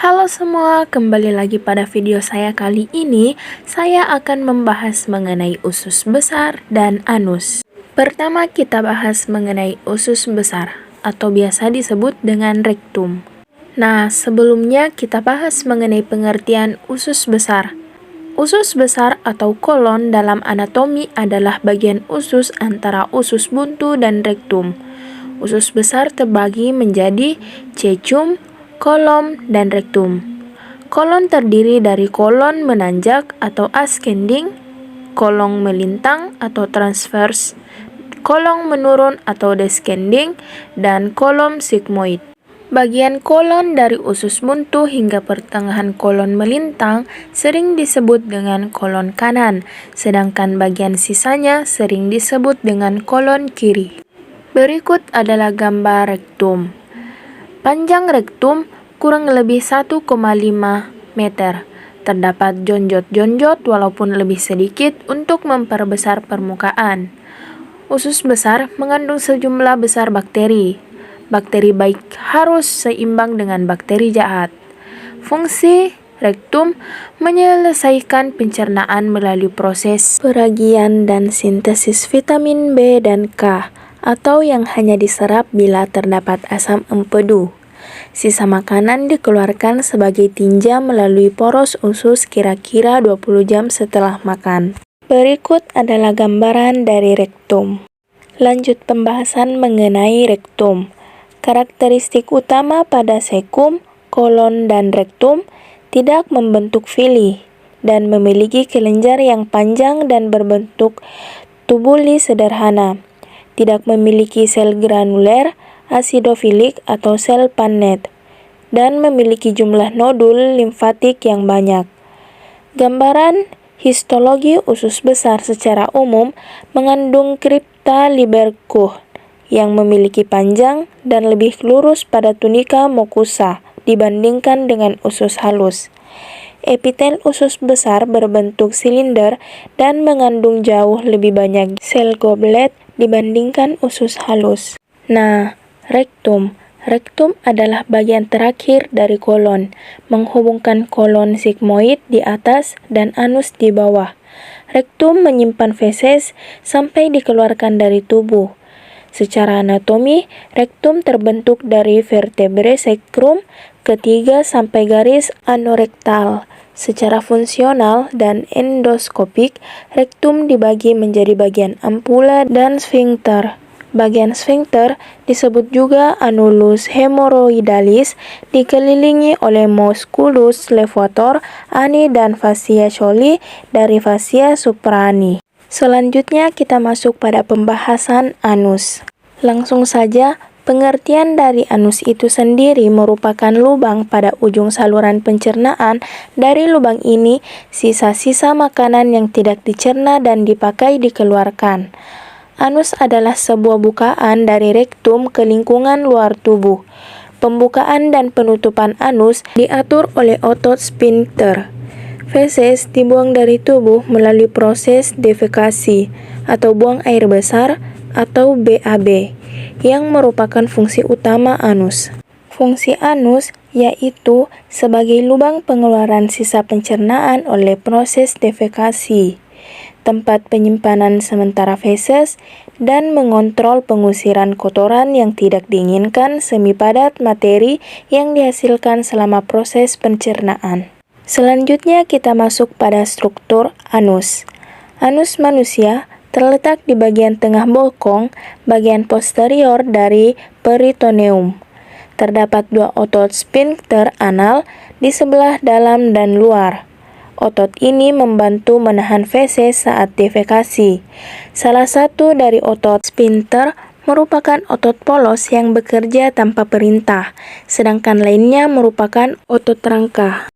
Halo semua, kembali lagi pada video saya kali ini. Saya akan membahas mengenai usus besar dan anus. Pertama kita bahas mengenai usus besar atau biasa disebut dengan rektum. Nah, sebelumnya kita bahas mengenai pengertian usus besar. Usus besar atau kolon dalam anatomi adalah bagian usus antara usus buntu dan rektum. Usus besar terbagi menjadi cecum, kolom, dan rektum. Kolon terdiri dari kolon menanjak atau ascending, kolon melintang atau transverse, kolon menurun atau descending, dan kolon sigmoid. Bagian kolon dari usus buntu hingga pertengahan kolon melintang sering disebut dengan kolon kanan, sedangkan bagian sisanya sering disebut dengan kolon kiri. Berikut adalah gambar rektum. Panjang rektum kurang lebih 1,5 meter. Terdapat jonjot-jonjot walaupun lebih sedikit untuk memperbesar permukaan. Usus besar mengandung sejumlah besar bakteri. Bakteri baik harus seimbang dengan bakteri jahat. Fungsi rektum menyelesaikan pencernaan melalui proses peragian dan sintesis vitamin B dan K, atau yang hanya diserap bila terdapat asam empedu. Sisa makanan dikeluarkan sebagai tinja melalui poros usus kira-kira 20 jam setelah makan. Berikut adalah gambaran dari rektum. Lanjut pembahasan mengenai rektum. Karakteristik utama pada sekum, kolon, dan rektum tidak membentuk villi dan memiliki kelenjar yang panjang dan berbentuk tubuli sederhana. Tidak memiliki sel granuler, asidofilik atau sel pannet, dan memiliki jumlah nodul limfatik yang banyak. Gambaran histologi usus besar secara umum mengandung kripta liberkuh yang memiliki panjang dan lebih lurus pada tunika mucosa dibandingkan dengan usus halus. Epitel usus besar berbentuk silinder dan mengandung jauh lebih banyak sel goblet dibandingkan usus halus. Nah, rektum. Rektum adalah bagian terakhir dari kolon, menghubungkan kolon sigmoid di atas dan anus di bawah. Rektum menyimpan feses sampai dikeluarkan dari tubuh. Secara anatomi, rektum terbentuk dari vertebrae sacrum ketiga sampai garis anorektal. Secara fungsional dan endoskopik, rektum dibagi menjadi bagian ampula dan sphincter. Bagian sphincter disebut juga anulus hemoroidalis, dikelilingi oleh musculus levator ani dan fascia Schölli dari fascia supraani. Selanjutnya kita masuk pada pembahasan anus. Langsung saja, pengertian dari anus itu sendiri merupakan lubang pada ujung saluran pencernaan. Dari lubang ini, sisa-sisa makanan yang tidak dicerna dan dipakai dikeluarkan. Anus adalah sebuah bukaan dari rektum ke lingkungan luar tubuh. Pembukaan dan penutupan anus diatur oleh otot sphincter. Feses dibuang dari tubuh melalui proses defekasi atau buang air besar atau BAB, yang merupakan fungsi utama anus. Fungsi anus yaitu sebagai lubang pengeluaran sisa pencernaan oleh proses defekasi, tempat penyimpanan sementara feses, dan mengontrol pengusiran kotoran yang tidak diinginkan semi padat materi yang dihasilkan selama proses pencernaan. Selanjutnya kita masuk pada struktur anus. Anus manusia terletak di bagian tengah bokong, bagian posterior dari peritoneum. Terdapat dua otot sphincter anal di sebelah dalam dan luar. Otot ini membantu menahan feses saat defekasi. Salah satu dari otot sphincter merupakan otot polos yang bekerja tanpa perintah, sedangkan lainnya merupakan otot rangka.